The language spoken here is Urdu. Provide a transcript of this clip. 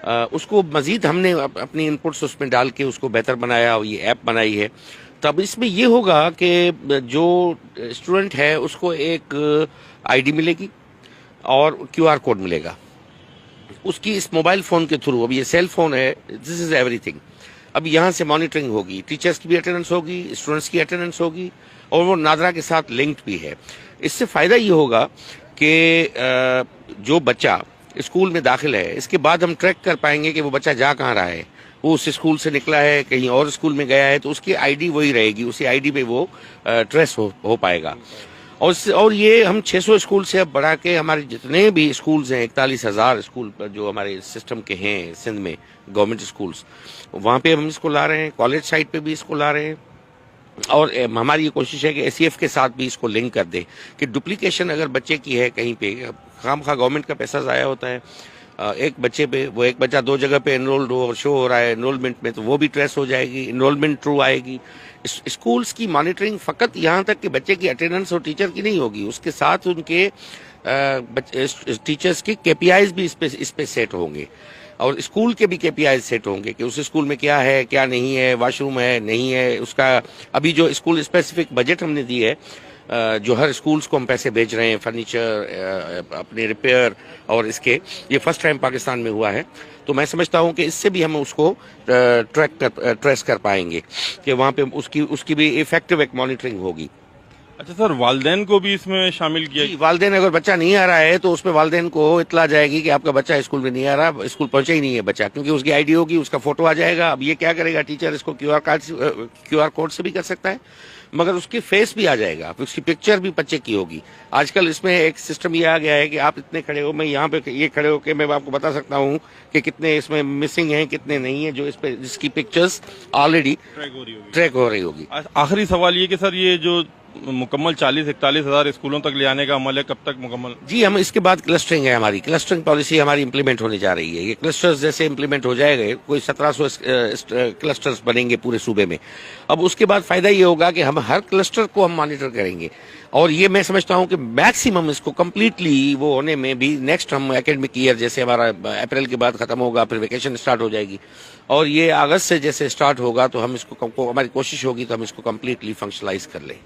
اس کو مزید ہم نے اپنی انپٹس اس میں ڈال کے اس کو بہتر بنایا اور یہ ایپ بنائی ہے. تب اس میں یہ ہوگا کہ جو اسٹوڈنٹ ہے اس کو ایک آئی ڈی ملے گی اور کیو آر کوڈ ملے گا اس کی اس موبائل فون کے تھرو. اب یہ سیل فون ہے, دس از ایوری تھنگ. اب یہاں سے مانیٹرنگ ہوگی, ٹیچرس کی بھی اٹینڈنس ہوگی, اسٹوڈنٹس کی اٹینڈنس ہوگی, اور وہ نادرا کے ساتھ لنکڈ بھی ہے. اس سے فائدہ یہ ہوگا کہ جو بچہ اسکول میں داخل ہے اس کے بعد ہم ٹریک کر پائیں گے کہ وہ بچہ جا کہاں رہا ہے. وہ اس اسکول سے نکلا ہے, کہیں اور اسکول میں گیا ہے, تو اس کی آئی ڈی وہی رہے گی, اسی آئی ڈی پہ وہ ٹریس ہو پائے گا. اور یہ ہم 600 اسکول سے اب بڑھا کے ہمارے جتنے بھی اسکولز ہیں 41,000 اسکول جو ہمارے سسٹم کے ہیں سندھ میں گورنمنٹ اسکولز, وہاں پہ ہم اس کو لا رہے ہیں. کالج سائٹ پہ بھی اس کو لا رہے ہیں, اور ہماری یہ کوشش ہے کہ ایس سی ایف کے ساتھ بھی اس کو لنک کر دیں کہ ڈپلیکیشن اگر بچے کی ہے کہیں پہ, خام خواہ گورنمنٹ کا پیسہ ضائع ہوتا ہے ایک بچے پہ, وہ ایک بچہ 2 جگہ پہ انرولڈ ہو اور شو ہو رہا ہے انرولمنٹ میں, تو وہ بھی ٹریس ہو جائے گی, انرولمنٹ ٹرو آئے گی. اسکولز کی مانیٹرنگ فقط یہاں تک کہ بچے کی اٹینڈنس اور ٹیچر کی نہیں ہوگی, اس کے ساتھ ان کے ٹیچرز کے کے پی آئیز بھی اس پہ سیٹ ہوں گے, اور اسکول کے بھی کے پی آئی سیٹ ہوں گے کہ اس اسکول میں کیا ہے کیا نہیں ہے, واش روم ہے نہیں ہے, اس کا ابھی جو اسکول اسپیسیفک بجٹ ہم نے دی ہے, جو ہر اسکولز کو ہم پیسے بھیج رہے ہیں فرنیچر اپنے ریپیئر اور اس کے, یہ فرسٹ ٹائم پاکستان میں ہوا ہے. تو میں سمجھتا ہوں کہ اس سے بھی ہم اس کو ٹریس کر پائیں گے کہ وہاں پہ اس کی بھی ایفیکٹو ایک مانیٹرنگ ہوگی. اچھا سر, والدین کو بھی اس میں شامل کیا؟ جی, والدین اگر بچہ نہیں آ رہا ہے تو اس پہ والدین کو اطلاع جائے گی کہ آپ کا بچہ اسکول میں نہیں آ رہا, اسکول پہنچا ہی نہیں ہے بچہ, کیونکہ اس کی آئی ڈی ہوگی, اس کا فوٹو آ جائے گا. اب یہ کیا کرے گا ٹیچر, اس کو کیو آر کوڈ سے بھی کر سکتا ہے, مگر اس کی فیس بھی آ جائے گا, اس کی پکچر بھی بچے کی ہوگی. آج کل اس میں ایک سسٹم یہ آ گیا ہے کہ آپ اتنے کھڑے ہو, میں یہاں پہ یہ کھڑے ہو کے میں آپ کو بتا سکتا ہوں کہ کتنے اس میں مسنگ ہیں کتنے نہیں ہیں, جو اس پہ جس کی پکچرز آلریڈی ٹریک ہو رہی ہوگی. آخری سوال یہ کہ سر, یہ جو مکمل 40-41 اسکولوں تک لے آنے کا عمل ہے, کب تک مکمل؟ جی, ہم اس کے بعد کلسٹرنگ ہے, ہماری کلسٹرنگ پالیسی ہماری امپلیمنٹ ہونے جا رہی ہے. یہ کلسٹرز جیسے امپلیمنٹ ہو جائے گا, کوئی 1700 کلسٹرز بنیں گے پورے صوبے میں. اب اس کے بعد فائدہ یہ ہوگا کہ ہم ہر کلسٹر کو ہم مانیٹر کریں گے, اور یہ میں سمجھتا ہوں کہ میکسیمم اس کو کمپلیٹلی وہ ہونے میں بھی نیکسٹ ہم اکیڈمک ایئر جیسے ہمارا اپریل کے بعد ختم ہوگا, پھر ویکیشن اسٹارٹ ہو جائے گی, اور یہ اگست سے جیسے اسٹارٹ ہوگا, تو ہم اس کو ہماری کوشش ہوگی تو ہم اس کو کمپلیٹلی فنکشنلائز کر لیں.